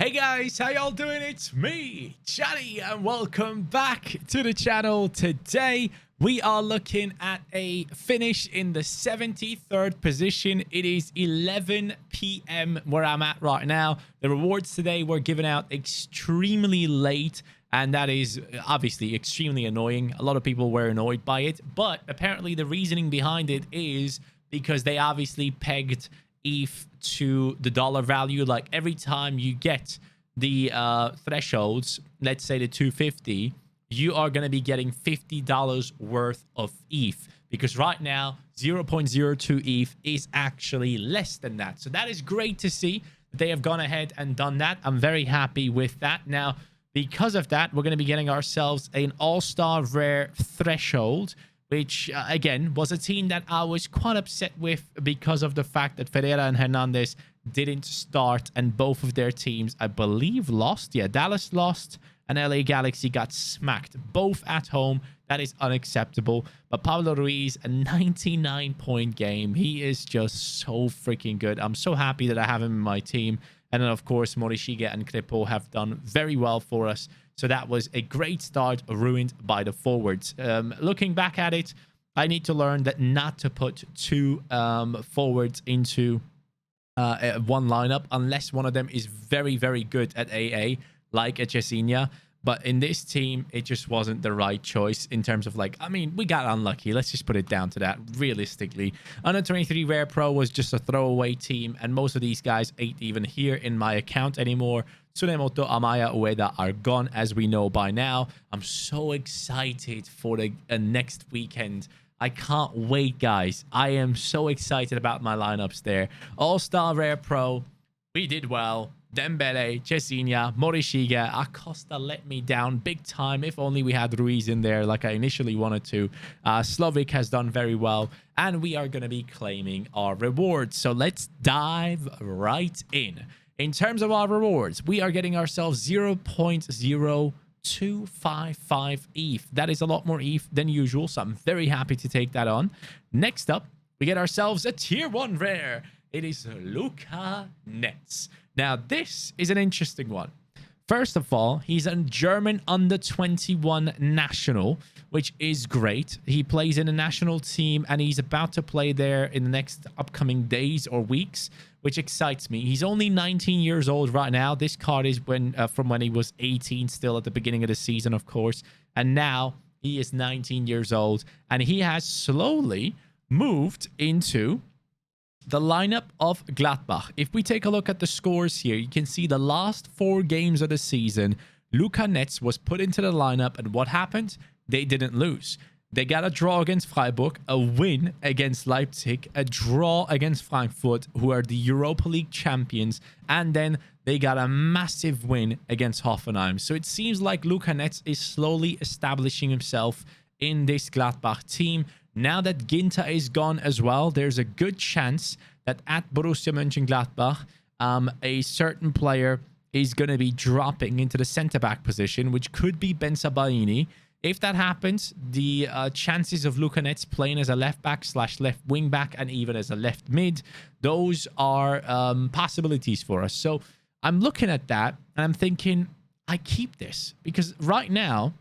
Hey guys, how y'all doing? It's me, Johnny, and welcome back to the channel. Today, we are looking at a finish in the 73rd position. It is 11 p.m. where I'm at right now. The rewards today were given out extremely late, and that is obviously extremely annoying. A lot of people were annoyed by it, but apparently the reasoning behind it is because they obviously pegged ETH to the dollar value. Like every time you get the thresholds, let's say the 250, you are going to be getting $50 worth of ETH, because right now 0.02 ETH is actually less than that. So that is great to see that they have gone ahead and done that. I'm very happy with that. Now, because of that, we're going to be getting ourselves an all-star rare threshold, which, again, was a team that I was quite upset with because of the fact that Ferreira and Hernandez didn't start, and both of their teams, I believe, lost. Yeah, Dallas lost, and LA Galaxy got smacked, both at home. That is unacceptable. But Pablo Ruiz, a 99-point game. He is just so freaking good. I'm so happy that I have him in my team. And then, of course, Morishiga and Crepo have done very well for us. So that was a great start, ruined by the forwards. Looking back at it, I need to learn that not to put two forwards into one lineup unless one of them is very, very good at AA, like a Chesinia. But in this team, it just wasn't the right choice in terms of, like, I mean, we got unlucky. Let's just put it down to that, realistically. U23 Rare Pro was just a throwaway team, and most of these guys ain't even here in my account anymore. Tsunemoto, Amaya, Ueda are gone, as we know by now. I'm so excited for the next weekend. I can't wait, guys. I am so excited about my lineups there. All-Star Rare Pro, we did well. Dembele, Chesinia, Morishiga, Acosta let me down big time. If only we had Ruiz in there like I initially wanted to. Slovic has done very well, and we are going to be claiming our rewards. So let's dive right in. In terms of our rewards, we are getting ourselves 0.0255 ETH. That is a lot more ETH than usual, so I'm very happy to take that on. Next up, we get ourselves a tier 1 rare. It is Luka Netz. Now, this is an interesting one. First of all, he's a German under-21 national, which is great. He plays in a national team, and he's about to play there in the next upcoming days or weeks, which excites me. He's only 19 years old right now. This card is from when he was 18, still at the beginning of the season, of course. And now he is 19 years old, and he has slowly moved into the lineup of Gladbach. If we take a look at the scores here, you can see the last 4 games of the season, Luka Netz was put into the lineup, and what happened? They didn't lose. They got a draw against Freiburg, a win against Leipzig, a draw against Frankfurt, who are the Europa League champions, and then they got a massive win against Hoffenheim. So it seems like Luka Netz is slowly establishing himself in this Gladbach team. Now that Ginter is gone as well, there's a good chance that at Borussia Mönchengladbach, a certain player is going to be dropping into the centre-back position, which could be Ben Sabaini. If that happens, the chances of Luka Netz playing as a left-back / left wing-back and even as a left mid, those are possibilities for us. So I'm looking at that, and I'm thinking, I keep this. Because right now,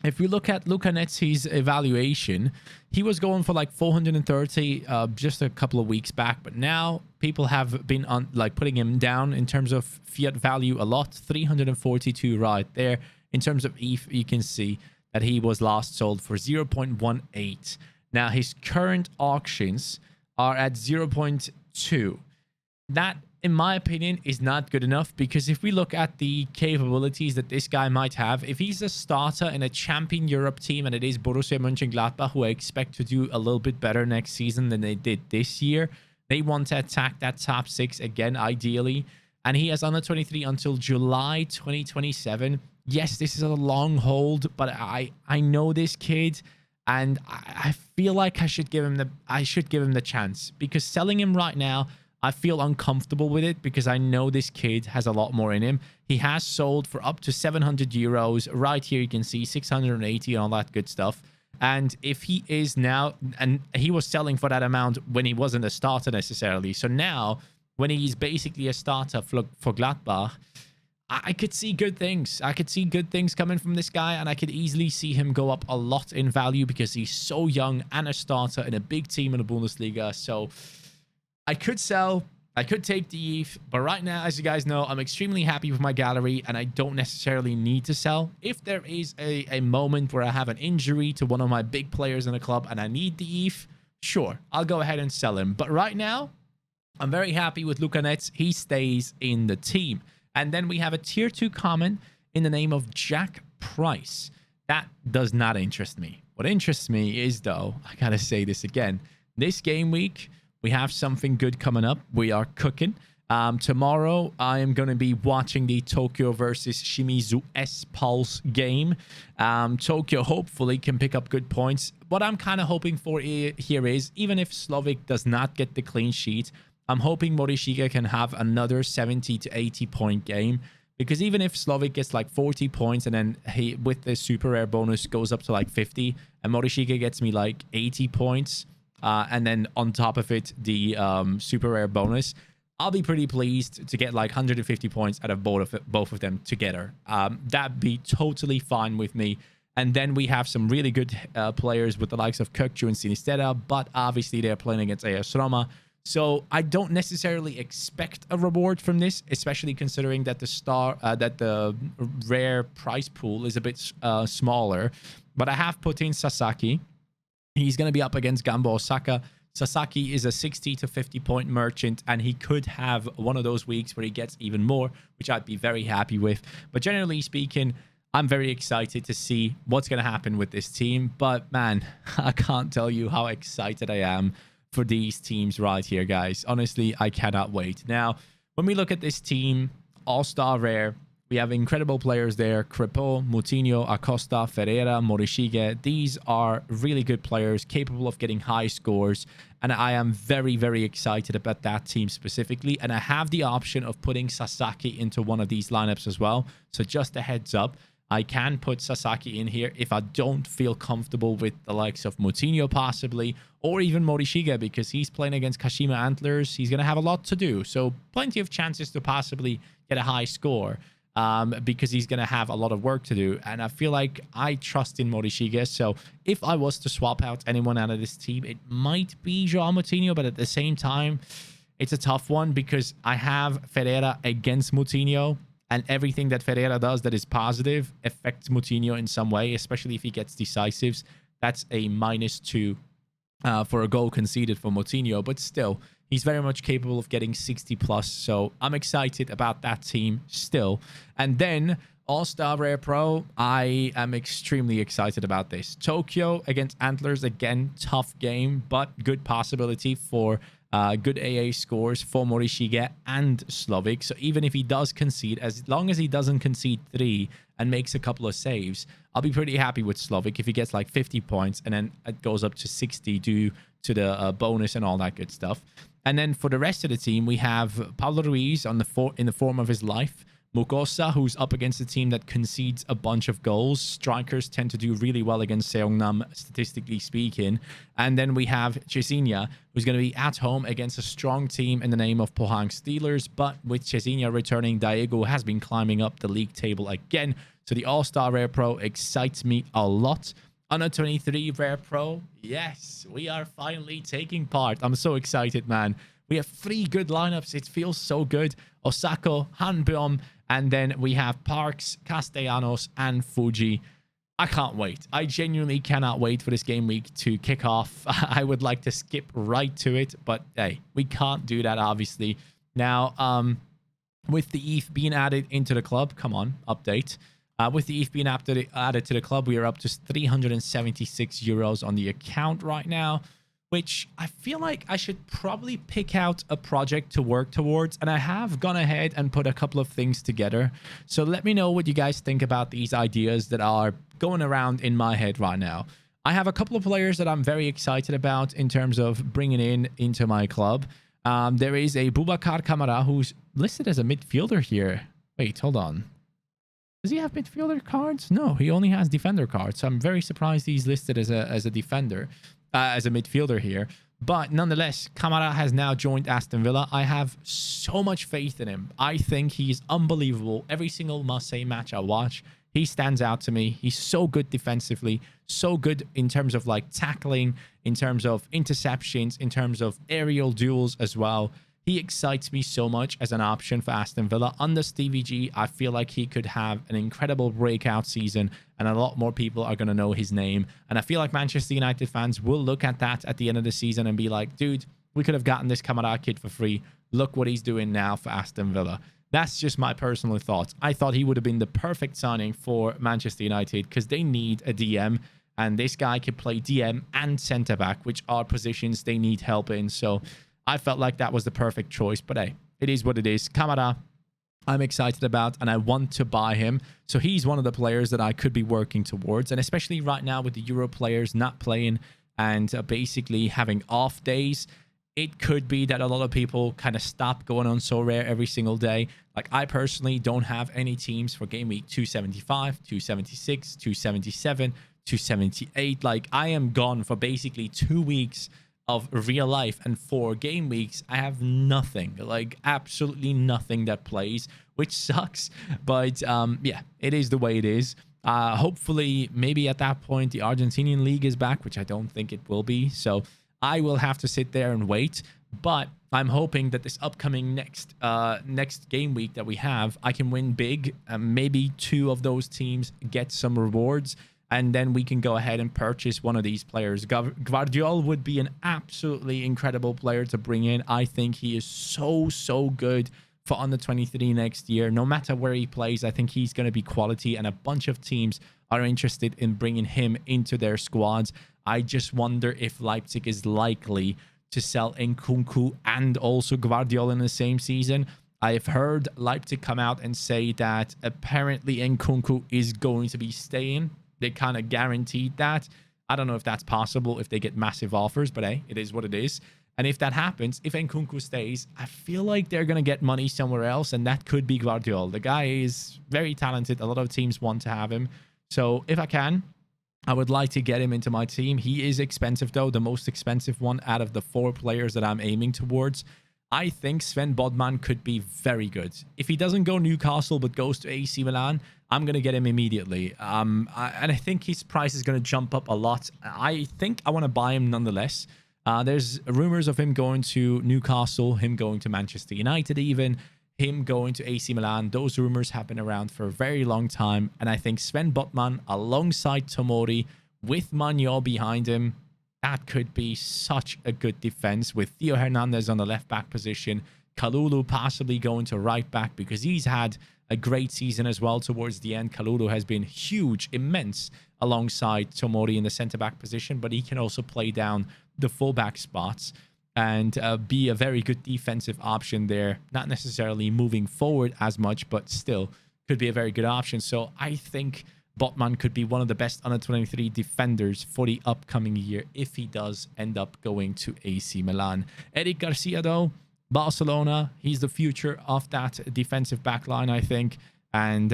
if we look at Luka Netz's evaluation, he was going for like 430 just a couple of weeks back, but now people have been on putting him down in terms of fiat value a lot. 342 right there. In terms of ETH, you can see that he was last sold for 0.18. Now his current auctions are at 0.2. That, in my opinion, is not good enough, because if we look at the capabilities that this guy might have, if he's a starter in a champion Europe team, and it is Borussia Mönchengladbach, who I expect to do a little bit better next season than they did this year, they want to attack that top 6 again, ideally. And he has under 23 until July 2027. Yes, this is a long hold, but I know this kid, and I feel like I should give him the chance, because selling him right now, I feel uncomfortable with it, because I know this kid has a lot more in him. He has sold for up to 700 euros. Right here, you can see 680 and all that good stuff. And if he is now, and he was selling for that amount when he wasn't a starter necessarily. So now, when he's basically a starter for Gladbach, I could see good things. I could see good things coming from this guy, and I could easily see him go up a lot in value because he's so young and a starter in a big team in the Bundesliga. So I could sell. I could take the ETH, but right now, as you guys know, I'm extremely happy with my gallery, and I don't necessarily need to sell. If there is a moment where I have an injury to one of my big players in the club and I need the ETH, sure, I'll go ahead and sell him. But right now, I'm very happy with Luka Netz. He stays in the team. And then we have a tier 2 comment in the name of Jack Price. That does not interest me. What interests me is, though, I gotta say this again, this game week, we have something good coming up. We are cooking. Tomorrow, I am going to be watching the Tokyo versus Shimizu S-Pulse game. Tokyo hopefully can pick up good points. What I'm kind of hoping for here is, even if Slovik does not get the clean sheet, I'm hoping Morishige can have another 70 to 80 point game. Because even if Slovik gets like 40 points and then he, with the super rare bonus, goes up to like 50, and Morishige gets me like 80 points, and then on top of it, the super rare bonus, I'll be pretty pleased to get like 150 points out of both of them together. That'd be totally fine with me. And then we have some really good players with the likes of Kökçü and Sinistera, but obviously they're playing against AS Roma. So I don't necessarily expect a reward from this, especially considering that the rare prize pool is a bit smaller. But I have put in Sasaki. He's going to be up against Gambo Osaka. Sasaki is a 60 to 50 point merchant, and he could have one of those weeks where he gets even more, which I'd be very happy with. But generally speaking, I'm very excited to see what's going to happen with this team. But man, I can't tell you how excited I am for these teams right here, guys. Honestly, I cannot wait. Now, when we look at this team, all-star rare, we have incredible players there. Crepeau, Moutinho, Acosta, Ferreira, Morishige. These are really good players, capable of getting high scores. And I am very, very excited about that team specifically. And I have the option of putting Sasaki into one of these lineups as well. So just a heads up, I can put Sasaki in here if I don't feel comfortable with the likes of Moutinho possibly, or even Morishige, because he's playing against Kashima Antlers. He's going to have a lot to do. So plenty of chances to possibly get a high score. Because he's going to have a lot of work to do. And I feel like I trust in Morishige. So if I was to swap out anyone out of this team, it might be Joao Moutinho. But at the same time, it's a tough one because I have Ferreira against Moutinho. And everything that Ferreira does that is positive affects Moutinho in some way, especially if he gets decisives. That's a -2 for a goal conceded for Moutinho. But still, he's very much capable of getting 60 plus. So I'm excited about that team still. And then All-Star Rare Pro, I am extremely excited about this. Tokyo against Antlers, again, tough game, but good possibility for good AA scores for Morishige and Slovik. So even if he does concede, as long as he doesn't concede 3 and makes a couple of saves, I'll be pretty happy with Slovik if he gets like 50 points and then it goes up to 60 due to the bonus and all that good stuff. And then for the rest of the team, we have Paulo Ruiz on in the form of his life. Mukosa, who's up against a team that concedes a bunch of goals. Strikers tend to do really well against Seongnam, statistically speaking. And then we have Cesinia, who's going to be at home against a strong team in the name of Pohang Steelers. But with Cesinia returning, Daegu has been climbing up the league table again. So the All-Star Rare Pro excites me a lot. Under 23 Rare Pro, yes, we are finally taking part. I'm so excited, man. We have 3 good lineups. It feels so good. Osako, Hanbyom, and then we have Parks, Castellanos, and Fuji. I can't wait. I genuinely cannot wait for this game week to kick off. I would like to skip right to it, but hey, we can't do that, obviously. Now, with the ETH being added into the club, come on, update. With the ETH being added to the club, we are up to 376 euros on the account right now, which I feel like I should probably pick out a project to work towards. And I have gone ahead and put a couple of things together. So let me know what you guys think about these ideas that are going around in my head right now. I have a couple of players that I'm very excited about in terms of bringing into my club. There is a Boubacar Kamara who's listed as a midfielder here. Wait, hold on. Does he have midfielder cards? No, he only has defender cards. So I'm very surprised he's listed as a defender. As a midfielder here. But nonetheless, Kamara has now joined Aston Villa. I have so much faith in him. I think he's unbelievable. Every single Marseille match I watch, he stands out to me. He's so good defensively, so good in terms of like tackling, in terms of interceptions, in terms of aerial duels as well. He excites me so much as an option for Aston Villa. Under Stevie G, I feel like he could have an incredible breakout season, and a lot more people are going to know his name. And I feel like Manchester United fans will look at that at the end of the season and be like, dude, we could have gotten this Kamara kid for free. Look what he's doing now for Aston Villa. That's just my personal thoughts. I thought he would have been the perfect signing for Manchester United because they need a DM, and this guy could play DM and centre-back, which are positions they need help in. So I felt like that was the perfect choice, but hey, it is what it is. Kamara, I'm excited about, and I want to buy him. So he's one of the players that I could be working towards, and especially right now with the Euro players not playing and basically having off days, it could be that a lot of people kind of stop going on Sorare every single day. Like I personally don't have any teams for game week 275, 276, 277, 278. Like I am gone for basically 2 weeks of real life, and 4 game weeks I have nothing, like absolutely nothing that plays, which sucks. But yeah, it is the way it is. Hopefully maybe at that point the Argentinian league is back, which I don't think it will be, so I will have to sit there and wait. But I'm hoping that this upcoming next game week that we have, I can win big, maybe 2 of those teams get some rewards, and then we can go ahead and purchase one of these players. Guardiola would be an absolutely incredible player to bring in. I think he is so good for under 23 next year. No matter where he plays, I think he's going to be quality, and a bunch of teams are interested in bringing him into their squads. I just wonder if Leipzig is likely to sell Nkunku and also Guardiola in the same season. I've heard Leipzig come out and say that apparently Nkunku is going to be staying. They kind of guaranteed that. I don't know if that's possible if they get massive offers, but hey, it is what it is. And if that happens, if Nkunku stays, I feel like they're going to get money somewhere else, and that could be Guardiola. The guy is very talented. A lot of teams want to have him. So if I can, I would like to get him into my team. He is expensive, though, the most expensive one out of the 4 players that I'm aiming towards. I think Sven Bodman could be very good. If he doesn't go Newcastle but goes to AC Milan, I'm going to get him immediately. And I think his price is going to jump up a lot. I think I want to buy him nonetheless. There's rumors of him going to Newcastle, him going to Manchester United even, him going to AC Milan. Those rumors have been around for a very long time. And I think Sven Botman alongside Tomori with Manuel behind him, that could be such a good defense with Theo Hernandez on the left back position. Kalulu possibly going to right back because he's had a great season as well towards the end. Kalulu has been huge, immense alongside Tomori in the centre back position, but he can also play down the fullback spots and be a very good defensive option there. Not necessarily moving forward as much, but still could be a very good option. So I think Botman could be one of the best under 23 defenders for the upcoming year if he does end up going to AC Milan. Eric Garcia, though, Barcelona, he's the future of that defensive backline, I think. And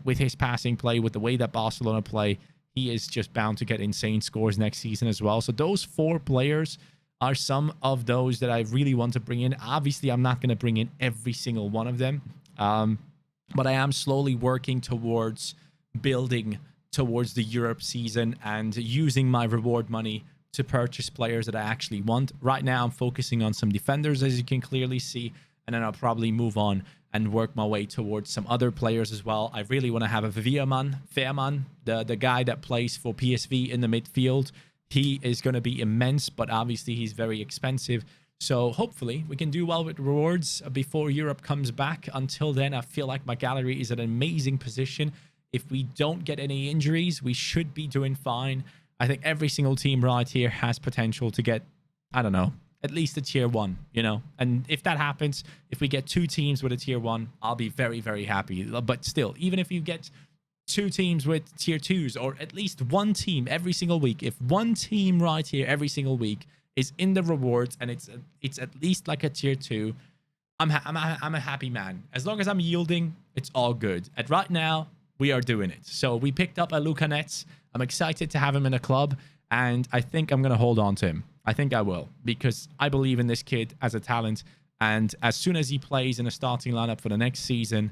with his passing play, with the way that Barcelona play, he is just bound to get insane scores next season as well. So those 4 players are some of those that I really want to bring in. Obviously, I'm not going to bring in every single one of them. But I am slowly working towards building towards the Europe season and using my reward money to purchase players that I actually want. Right now, I'm focusing on some defenders, as you can clearly see, and then I'll probably move on and work my way towards some other players as well. I really want to have a Veerman, the guy that plays for PSV in the midfield. He is going to be immense, but obviously he's very expensive. So hopefully we can do well with rewards before Europe comes back. Until then, I feel like my gallery is at an amazing position. If we don't get any injuries, we should be doing fine. I think every single team right here has potential to get, I don't know, at least a tier 1, you know? And if that happens, if we get 2 teams with a tier 1, I'll be very, very happy. But still, even if you get 2 teams with tier 2s, or at least 1 team every single week, if 1 team right here every single week is in the rewards and it's at least like a tier 2, I'm a happy man. As long as I'm yielding, it's all good. And right now, we are doing it. So we picked up a Luka Netz. I'm excited to have him in the club, and I think I'm going to hold on to him. I think I will, because I believe in this kid as a talent. And as soon as he plays in a starting lineup for the next season,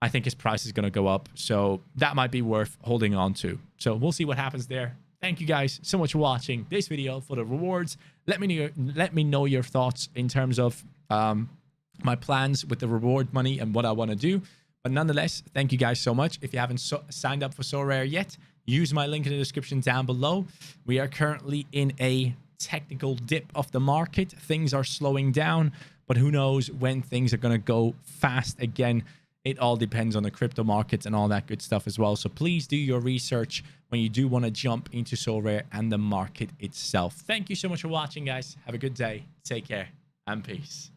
I think his price is going to go up. So that might be worth holding on to. So we'll see what happens there. Thank you guys so much for watching this video. For the rewards, let me know your thoughts in terms of my plans with the reward money and what I want to do. But nonetheless, thank you guys so much. If you haven't signed up for Sorare yet, use my link in the description down below. We are currently in a technical dip of the market. Things are slowing down, but who knows when things are going to go fast again. It all depends on the crypto markets and all that good stuff as well. So please do your research when you do want to jump into Sorare and the market itself. Thank you so much for watching, guys. Have a good day. Take care and peace.